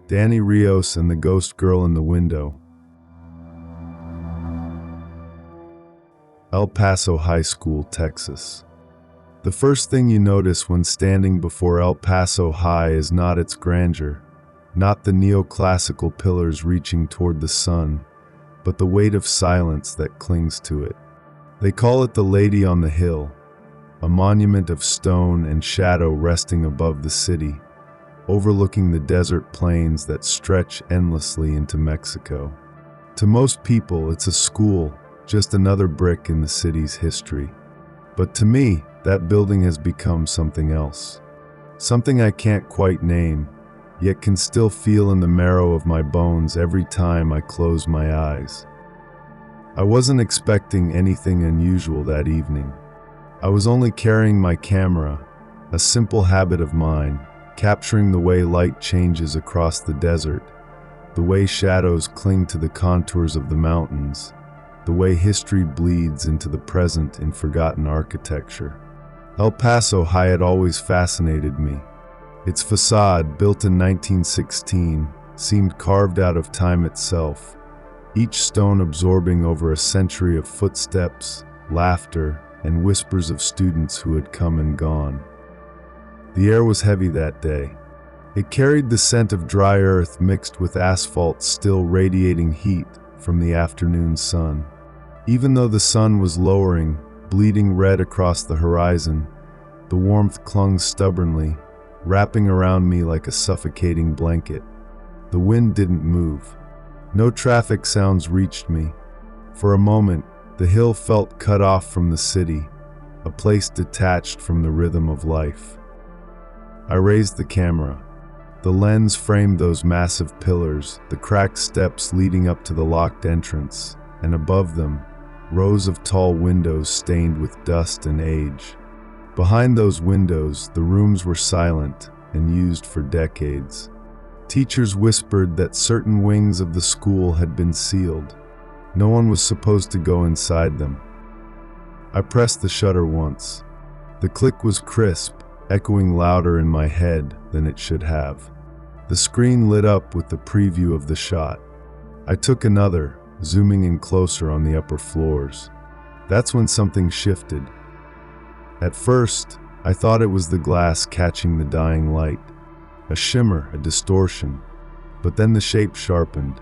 Danny Rios and the Ghost Girl in the Window. El Paso High School, Texas. The first thing you notice when standing before El Paso High is not its grandeur, not the neoclassical pillars reaching toward the sun, but the weight of silence that clings to it. They call it the Lady on the Hill, a monument of stone and shadow resting above the city, overlooking the desert plains that stretch endlessly into Mexico. To most people, it's a school, just another brick in the city's history. But to me, that building has become something else. Something I can't quite name, yet can still feel in the marrow of my bones every time I close my eyes. I wasn't expecting anything unusual that evening. I was only carrying my camera, a simple habit of mine, capturing the way light changes across the desert, the way shadows cling to the contours of the mountains, the way history bleeds into the present in forgotten architecture. El Paso High had always fascinated me. Its facade, built in 1916, seemed carved out of time itself, each stone absorbing over a century of footsteps, laughter, and whispers of students who had come and gone. The air was heavy that day. It carried the scent of dry earth mixed with asphalt still radiating heat from the afternoon sun. Even though the sun was lowering, bleeding red across the horizon, the warmth clung stubbornly, wrapping around me like a suffocating blanket. The wind didn't move. No traffic sounds reached me. For a moment, the hill felt cut off from the city, a place detached from the rhythm of life. I raised the camera. The lens framed those massive pillars, the cracked steps leading up to the locked entrance, and above them, rows of tall windows stained with dust and age. Behind those windows, the rooms were silent and used for decades. Teachers whispered that certain wings of the school had been sealed. No one was supposed to go inside them. I pressed the shutter once. The click was crisp, echoing louder in my head than it should have. The screen lit up with the preview of the shot. I took another, zooming in closer on the upper floors. That's when something shifted. At first, I thought it was the glass catching the dying light. A shimmer, a distortion. But then the shape sharpened.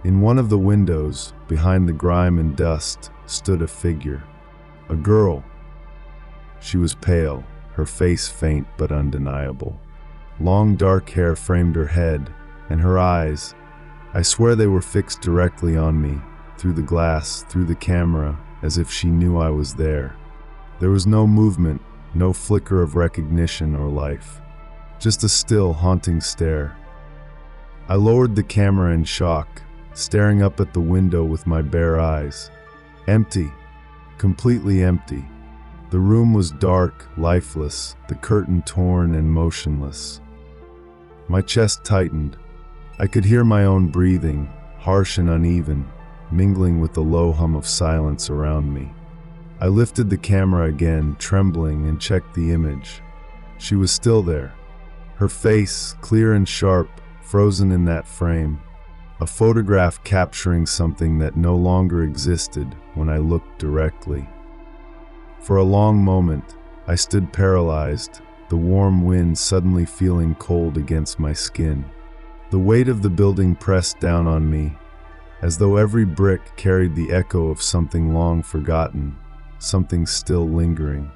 In one of the windows, behind the grime and dust, stood a figure. A girl. She was pale, her face faint but undeniable. Long dark hair framed her head, and her eyes, I swear they were fixed directly on me, through the glass, through the camera, as if she knew I was there. There was no movement, no flicker of recognition or life. Just a still, haunting stare. I lowered the camera in shock, staring up at the window with my bare eyes. Empty. Completely empty. The room was dark, lifeless, the curtain torn and motionless. My chest tightened. I could hear my own breathing, harsh and uneven, mingling with the low hum of silence around me. I lifted the camera again, trembling, and checked the image. She was still there. Her face, clear and sharp, frozen in that frame. A photograph capturing something that no longer existed when I looked directly. For a long moment, I stood paralyzed, the warm wind suddenly feeling cold against my skin. The weight of the building pressed down on me, as though every brick carried the echo of something long forgotten, something still lingering.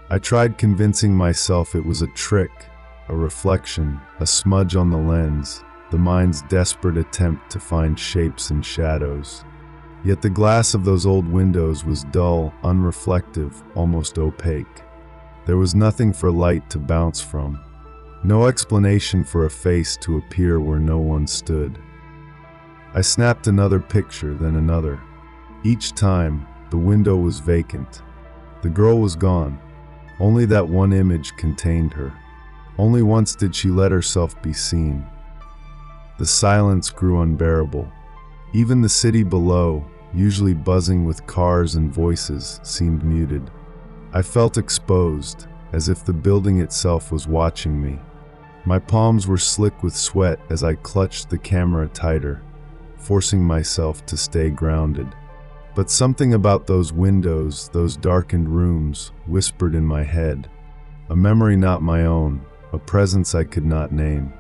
I tried convincing myself it was a trick, a reflection, a smudge on the lens, the mind's desperate attempt to find shapes and shadows. Yet the glass of those old windows was dull, unreflective, almost opaque. There was nothing for light to bounce from. No explanation for a face to appear where no one stood. I snapped another picture, then another. Each time, the window was vacant. The girl was gone. Only that one image contained her. Only once did she let herself be seen. The silence grew unbearable. Even the city below, usually buzzing with cars and voices, seemed muted. I felt exposed, as if the building itself was watching me. My palms were slick with sweat as I clutched the camera tighter, forcing myself to stay grounded. But something about those windows, those darkened rooms, whispered in my head. A memory not my own, a presence I could not name.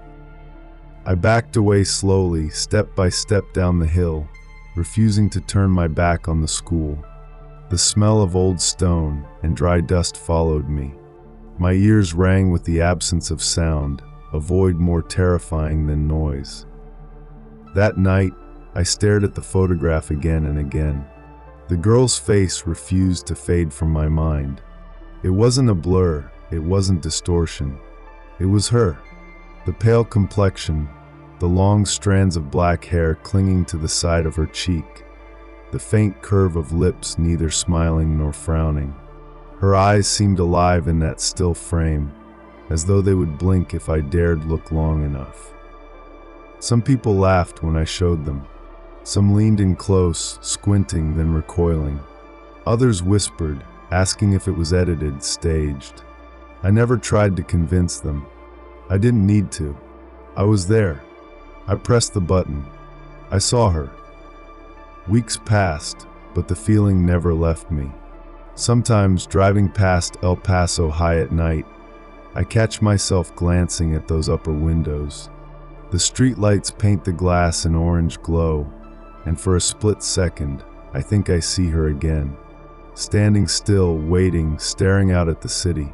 I backed away slowly, step by step down the hill, refusing to turn my back on the school. The smell of old stone and dry dust followed me. My ears rang with the absence of sound, a void more terrifying than noise. That night, I stared at the photograph again and again. The girl's face refused to fade from my mind. It wasn't a blur, it wasn't distortion. It was her. The pale complexion, the long strands of black hair clinging to the side of her cheek, the faint curve of lips neither smiling nor frowning. Her eyes seemed alive in that still frame, as though they would blink if I dared look long enough. Some people laughed when I showed them. Some leaned in close, squinting, then recoiling. Others whispered, asking if it was edited, staged. I never tried to convince them. I didn't need to. I was there. I pressed the button. I saw her. Weeks passed, but the feeling never left me. Sometimes, driving past El Paso High at night, I catch myself glancing at those upper windows. The streetlights paint the glass an orange glow, and for a split second, I think I see her again, standing still, waiting, staring out at the city.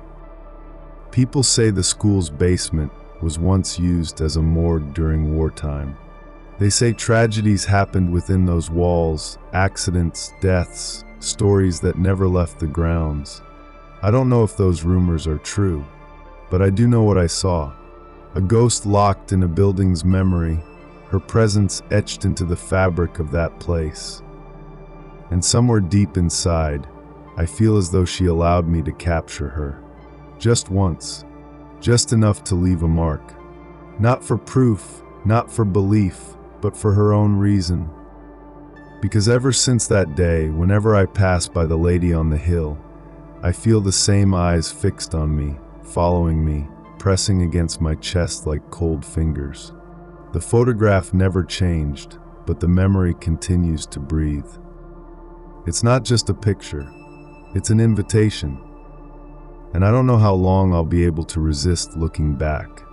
People say the school's basement was once used as a morgue during wartime. They say tragedies happened within those walls, accidents, deaths, stories that never left the grounds. I don't know if those rumors are true, but I do know what I saw. A ghost locked in a building's memory, her presence etched into the fabric of that place. And somewhere deep inside, I feel as though she allowed me to capture her. Just once. Just enough to leave a mark. Not for proof, not for belief, but for her own reason. Because ever since that day, whenever I pass by the lady on the hill, I feel the same eyes fixed on me, following me, pressing against my chest like cold fingers. The photograph never changed, but the memory continues to breathe. It's not just a picture, it's an invitation. And I don't know how long I'll be able to resist looking back.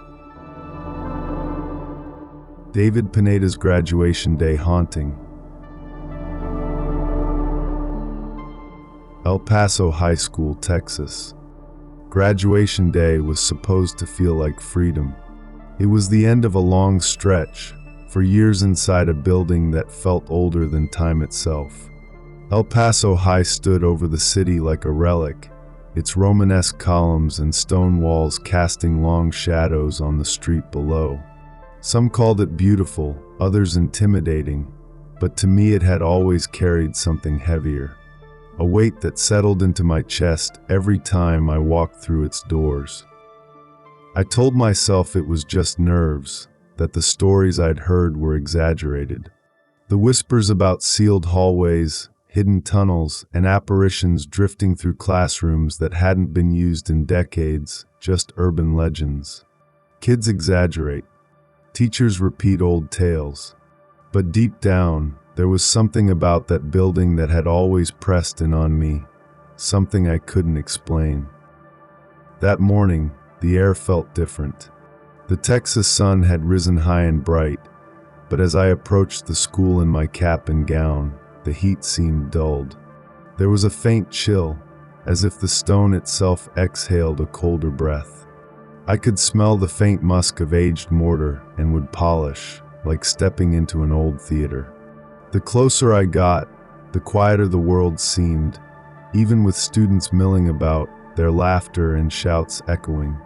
David Pineda's graduation day haunting. El Paso High School, Texas. Graduation day was supposed to feel like freedom. It was the end of a long stretch, for years inside a building that felt older than time itself. El Paso High stood over the city like a relic, its Romanesque columns and stone walls casting long shadows on the street below. Some called it beautiful, others intimidating, but to me it had always carried something heavier, a weight that settled into my chest every time I walked through its doors. I told myself it was just nerves, that the stories I'd heard were exaggerated. The whispers about sealed hallways, hidden tunnels, and apparitions drifting through classrooms that hadn't been used in decades, just urban legends. Kids exaggerate. Teachers repeat old tales. But deep down, there was something about that building that had always pressed in on me, something I couldn't explain. That morning, the air felt different. The Texas sun had risen high and bright, but as I approached the school in my cap and gown, the heat seemed dulled. There was a faint chill, as if the stone itself exhaled a colder breath. I could smell the faint musk of aged mortar and wood polish, like stepping into an old theater. The closer I got, the quieter the world seemed, even with students milling about, their laughter and shouts echoing.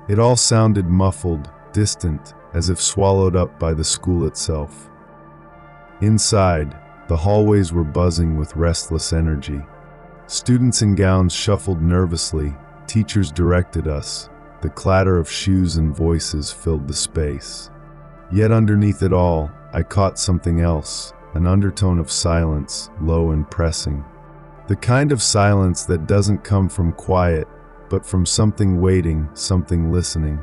It all sounded muffled, distant, as if swallowed up by the school itself. Inside, the hallways were buzzing with restless energy. Students in gowns shuffled nervously, teachers directed us, the clatter of shoes and voices filled the space. Yet underneath it all, I caught something else, an undertone of silence, low and pressing. The kind of silence that doesn't come from quiet, but from something waiting, something listening.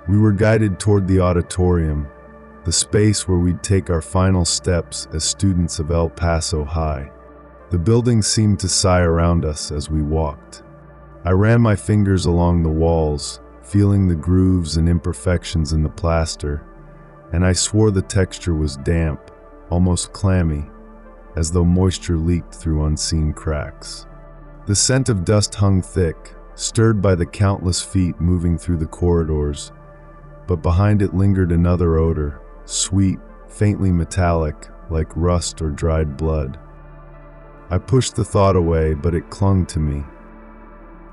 We were guided toward the auditorium, the space where we'd take our final steps as students of El Paso High. The building seemed to sigh around us as we walked. I ran my fingers along the walls, feeling the grooves and imperfections in the plaster, and I swore the texture was damp, almost clammy, as though moisture leaked through unseen cracks. The scent of dust hung thick, stirred by the countless feet moving through the corridors, but behind it lingered another odor, sweet, faintly metallic, like rust or dried blood. I pushed the thought away, but it clung to me.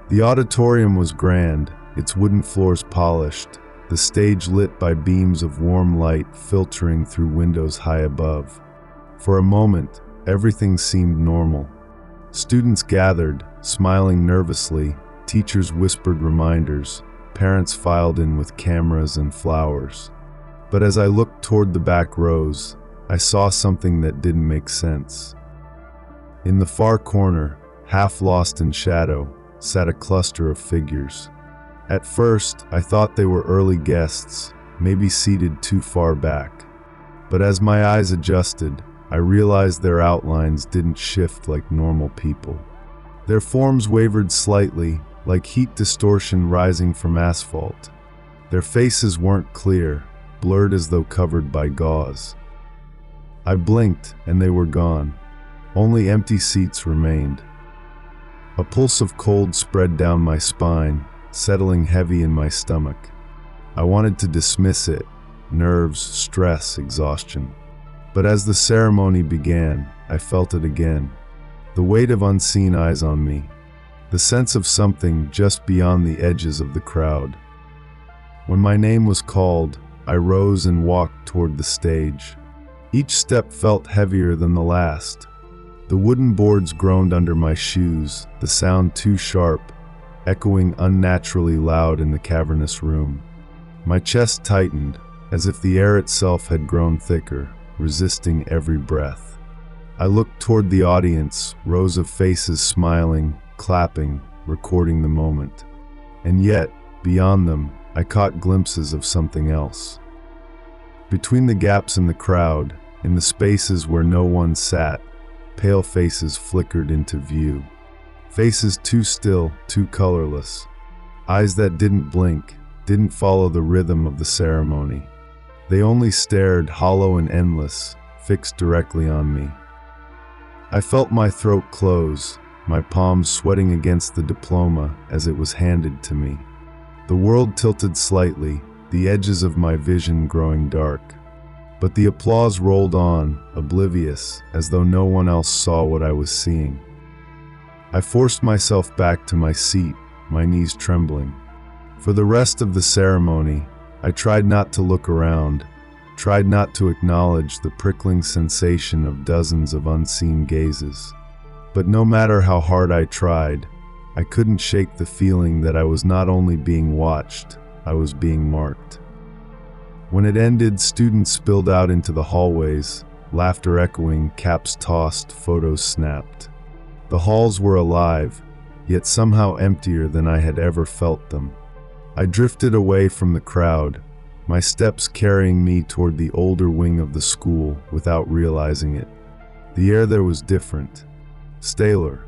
The auditorium was grand, its wooden floors polished, the stage lit by beams of warm light filtering through windows high above. For a moment, everything seemed normal. Students gathered, smiling nervously, teachers whispered reminders, parents filed in with cameras and flowers. But as I looked toward the back rows, I saw something that didn't make sense. In the far corner, half lost in shadow, sat a cluster of figures. At first, I thought they were early guests, maybe seated too far back. But as my eyes adjusted, I realized their outlines didn't shift like normal people. Their forms wavered slightly, like heat distortion rising from asphalt. Their faces weren't clear, blurred as though covered by gauze. I blinked, and they were gone. Only empty seats remained. A pulse of cold spread down my spine, settling heavy in my stomach. I wanted to dismiss it, nerves, stress, exhaustion. But as the ceremony began, I felt it again. The weight of unseen eyes on me. The sense of something just beyond the edges of the crowd. When my name was called, I rose and walked toward the stage. Each step felt heavier than the last. The wooden boards groaned under my shoes, the sound too sharp, echoing unnaturally loud in the cavernous room. My chest tightened, as if the air itself had grown thicker, resisting every breath. I looked toward the audience, rows of faces smiling, clapping, recording the moment. And yet, beyond them, I caught glimpses of something else. Between the gaps in the crowd, in the spaces where no one sat, pale faces flickered into view. Faces too still, too colorless. Eyes that didn't blink, didn't follow the rhythm of the ceremony. They only stared, hollow and endless, fixed directly on me. I felt my throat close, my palms sweating against the diploma as it was handed to me. The world tilted slightly, the edges of my vision growing dark. But the applause rolled on, oblivious, as though no one else saw what I was seeing. I forced myself back to my seat, my knees trembling. For the rest of the ceremony, I tried not to look around, tried not to acknowledge the prickling sensation of dozens of unseen gazes. But no matter how hard I tried, I couldn't shake the feeling that I was not only being watched, I was being marked. When it ended, students spilled out into the hallways, laughter echoing, caps tossed, photos snapped. The halls were alive, yet somehow emptier than I had ever felt them. I drifted away from the crowd, my steps carrying me toward the older wing of the school without realizing it. The air there was different, staler.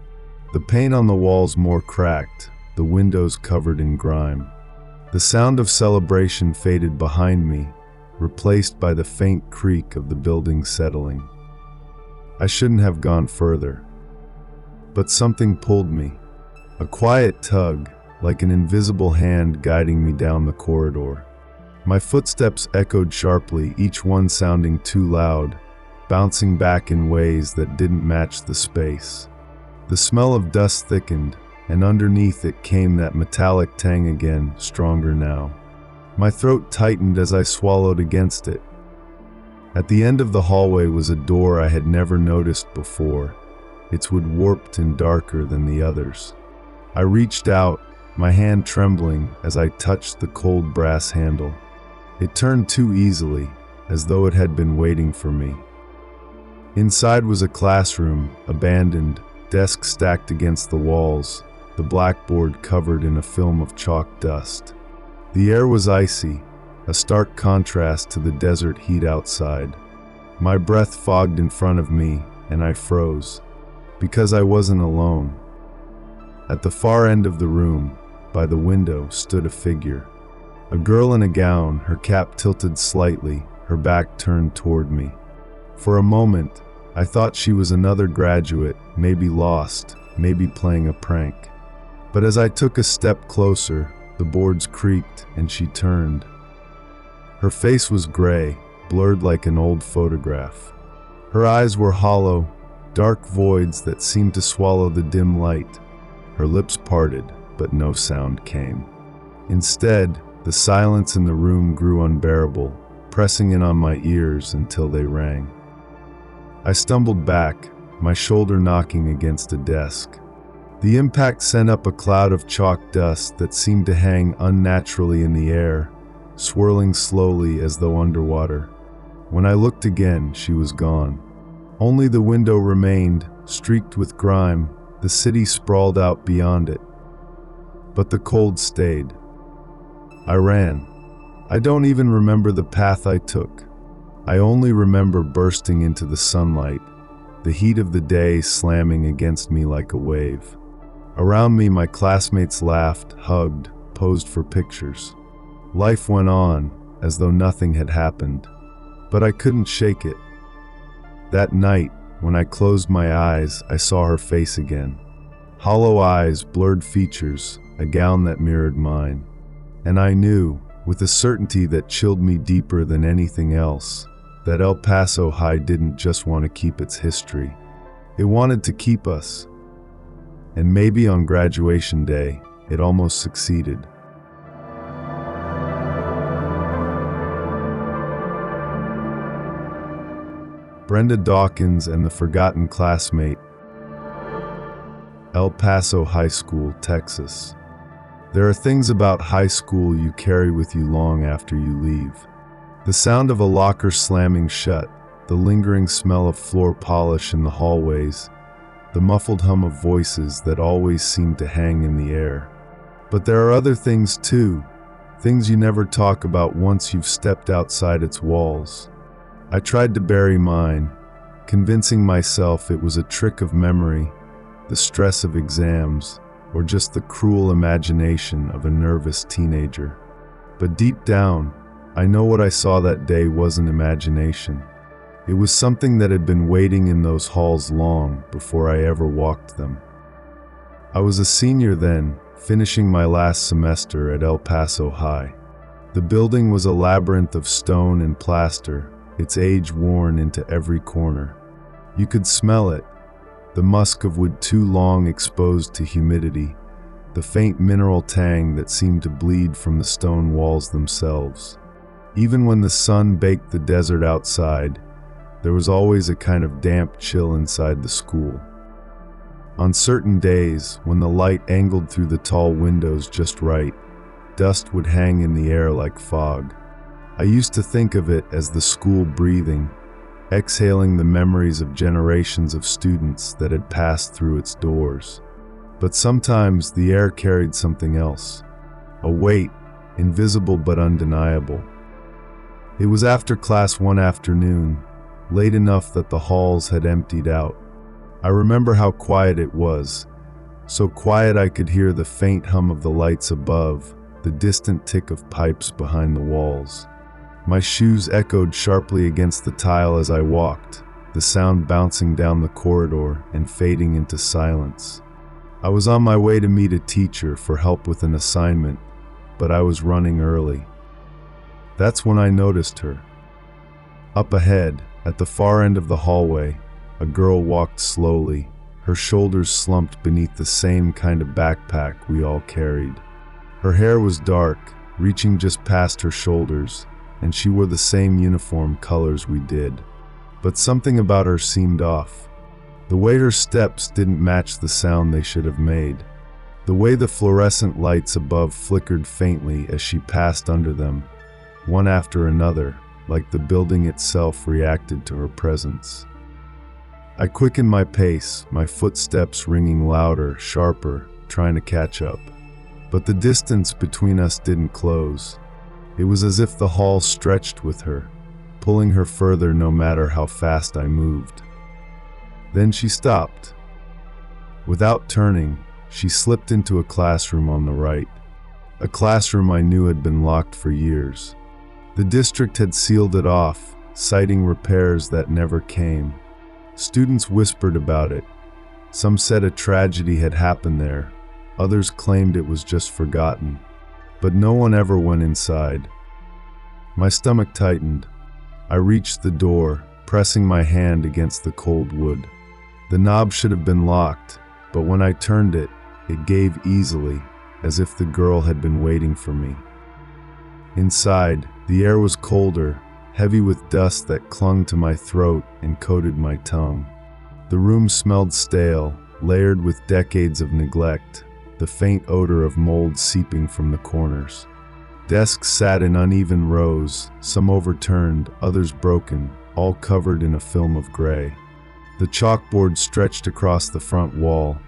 The paint on the walls more cracked, the windows covered in grime. The sound of celebration faded behind me, replaced by the faint creak of the building settling. I shouldn't have gone further. But something pulled me. A quiet tug, like an invisible hand guiding me down the corridor. My footsteps echoed sharply, each one sounding too loud, bouncing back in ways that didn't match the space. The smell of dust thickened, and underneath it came that metallic tang again, stronger now. My throat tightened as I swallowed against it. At the end of the hallway was a door I had never noticed before, its wood warped and darker than the others. I reached out, my hand trembling as I touched the cold brass handle. It turned too easily, as though it had been waiting for me. Inside was a classroom, abandoned, desks stacked against the walls, the blackboard covered in a film of chalk dust. The air was icy, a stark contrast to the desert heat outside. My breath fogged in front of me, and I froze, because I wasn't alone. At the far end of the room, by the window, stood a figure. A girl in a gown, her cap tilted slightly, her back turned toward me. For a moment, I thought she was another graduate, maybe lost, maybe playing a prank. But as I took a step closer, the boards creaked and she turned. Her face was gray, blurred like an old photograph. Her eyes were hollow, dark voids that seemed to swallow the dim light. Her lips parted, but no sound came. Instead, the silence in the room grew unbearable, pressing in on my ears until they rang. I stumbled back, my shoulder knocking against a desk. The impact sent up a cloud of chalk dust that seemed to hang unnaturally in the air, swirling slowly as though underwater. When I looked again, she was gone. Only the window remained, streaked with grime, the city sprawled out beyond it. But the cold stayed. I ran. I don't even remember the path I took. I only remember bursting into the sunlight, the heat of the day slamming against me like a wave. Around me, my classmates laughed, hugged, posed for pictures. Life went on, as though nothing had happened. But I couldn't shake it. That night, when I closed my eyes, I saw her face again. Hollow eyes, blurred features, a gown that mirrored mine. And I knew, with a certainty that chilled me deeper than anything else, that El Paso High didn't just want to keep its history. It wanted to keep us. And maybe on graduation day, it almost succeeded. Brenda Dawkins and the Forgotten Classmate, El Paso High School, Texas. There are things about high school you carry with you long after you leave. The sound of a locker slamming shut, the lingering smell of floor polish in the hallways, the muffled hum of voices that always seem to hang in the air. But there are other things too, things you never talk about once you've stepped outside its walls. I tried to bury mine, convincing myself it was a trick of memory, the stress of exams, or just the cruel imagination of a nervous teenager. But deep down, I know what I saw that day wasn't imagination. It was something that had been waiting in those halls long before I ever walked them. I was a senior then, finishing my last semester at El Paso High. The building was a labyrinth of stone and plaster, its age worn into every corner. You could smell it, the musk of wood too long exposed to humidity, the faint mineral tang that seemed to bleed from the stone walls themselves. Even when the sun baked the desert outside, there was always a kind of damp chill inside the school. On certain days, when the light angled through the tall windows just right, dust would hang in the air like fog. I used to think of it as the school breathing, exhaling the memories of generations of students that had passed through its doors. But sometimes the air carried something else, a weight, invisible but undeniable. It was after class one afternoon, late enough that the halls had emptied out. I remember how quiet it was, so quiet I could hear the faint hum of the lights above, the distant tick of pipes behind the walls. My shoes echoed sharply against the tile as I walked, the sound bouncing down the corridor and fading into silence. I was on my way to meet a teacher for help with an assignment, but I was running early. That's when I noticed her. Up ahead, at the far end of the hallway, a girl walked slowly, her shoulders slumped beneath the same kind of backpack we all carried. Her hair was dark, reaching just past her shoulders, and she wore the same uniform colors we did. But something about her seemed off. The way her steps didn't match the sound they should have made. The way the fluorescent lights above flickered faintly as she passed under them, one after another, like the building itself reacted to her presence. I quickened my pace, my footsteps ringing louder, sharper, trying to catch up. But the distance between us didn't close. It was as if the hall stretched with her, pulling her further no matter how fast I moved. Then she stopped. Without turning, she slipped into a classroom on the right, a classroom I knew had been locked for years. The district had sealed it off, citing repairs that never came. Students whispered about it. Some said a tragedy had happened there. Others claimed it was just forgotten. But no one ever went inside. My stomach tightened. I reached the door, pressing my hand against the cold wood. The knob should have been locked, but when I turned it, it gave easily, as if the girl had been waiting for me. Inside, the air was colder, heavy with dust that clung to my throat and coated my tongue. The room smelled stale, layered with decades of neglect, the faint odor of mold seeping from the corners. Desks sat in uneven rows, some overturned, others broken, all covered in a film of gray. The chalkboard stretched across the front wall,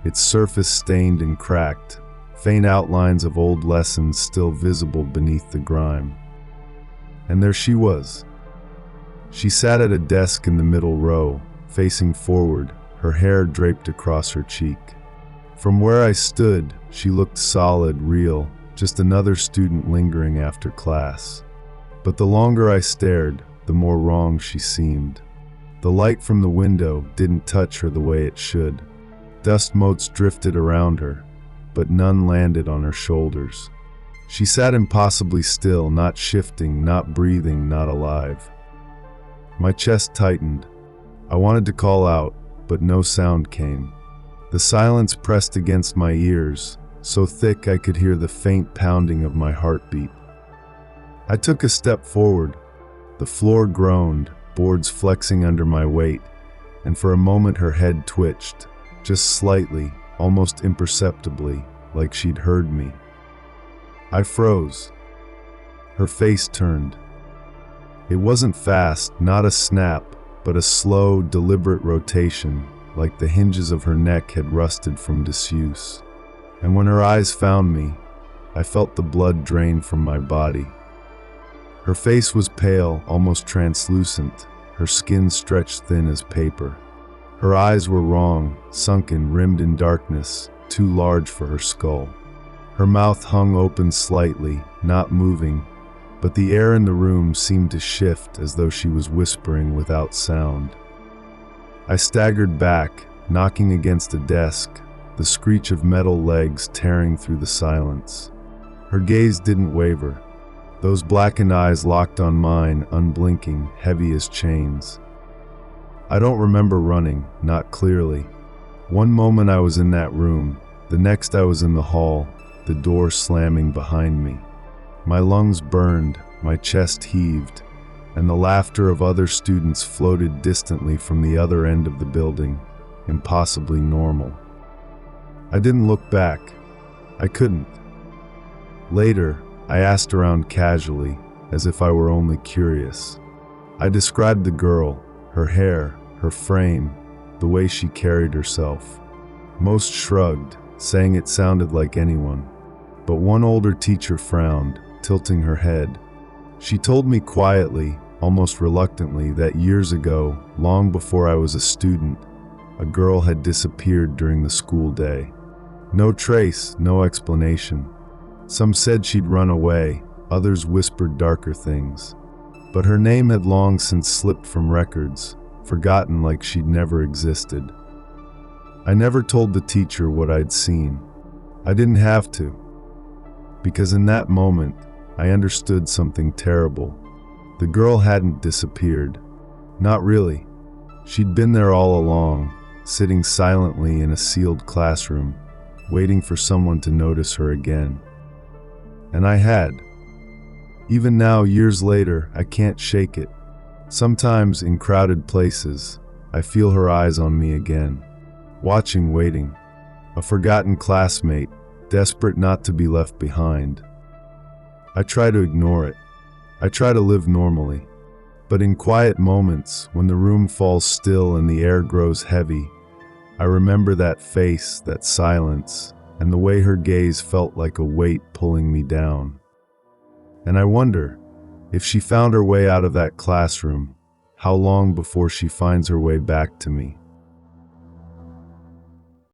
its surface stained and cracked, faint outlines of old lessons still visible beneath the grime. And there she was. She sat at a desk in the middle row, facing forward, her hair draped across her cheek. From where I stood, she looked solid, real, just another student lingering after class. But the longer I stared, the more wrong she seemed. The light from the window didn't touch her the way it should. Dust motes drifted around her, but none landed on her shoulders. She sat impossibly still, not shifting, not breathing, not alive. My chest tightened. I wanted to call out, but no sound came. The silence pressed against my ears, so thick I could hear the faint pounding of my heartbeat. I took a step forward. The floor groaned, boards flexing under my weight, and for a moment her head twitched, just slightly, almost imperceptibly, like she'd heard me. I froze. Her face turned. It wasn't fast, not a snap, but a slow, deliberate rotation, like the hinges of her neck had rusted from disuse. And when her eyes found me, I felt the blood drain from my body. Her face was pale, almost translucent, her skin stretched thin as paper. Her eyes were wrong, sunken, rimmed in darkness, too large for her skull. Her mouth hung open slightly, not moving, but the air in the room seemed to shift as though she was whispering without sound. I staggered back, knocking against a desk, the screech of metal legs tearing through the silence. Her gaze didn't waver. Those blackened eyes locked on mine, unblinking, heavy as chains. I don't remember running, not clearly. One moment I was in that room, the next I was in the hall, the door slamming behind me. My lungs burned, my chest heaved, and the laughter of other students floated distantly from the other end of the building, impossibly normal. I didn't look back. I couldn't. Later, I asked around casually, as if I were only curious. I described the girl, her hair, her frame, the way she carried herself. Most shrugged, saying it sounded like anyone. But one older teacher frowned, tilting her head. She told me quietly, almost reluctantly, that years ago, long before I was a student, a girl had disappeared during the school day. No trace, no explanation. Some said she'd run away, others whispered darker things. But her name had long since slipped from records, forgotten like she'd never existed. I never told the teacher what I'd seen. I didn't have to, because in that moment, I understood something terrible. The girl hadn't disappeared. Not really. She'd been there all along, sitting silently in a sealed classroom, waiting for someone to notice her again. And I had. Even now, years later, I can't shake it. Sometimes, in crowded places, I feel her eyes on me again. Watching, waiting. A forgotten classmate, desperate not to be left behind. I try to ignore it. I try to live normally. But in quiet moments, when the room falls still and the air grows heavy, I remember that face, that silence, and the way her gaze felt like a weight pulling me down. And I wonder, if she found her way out of that classroom, how long before she finds her way back to me?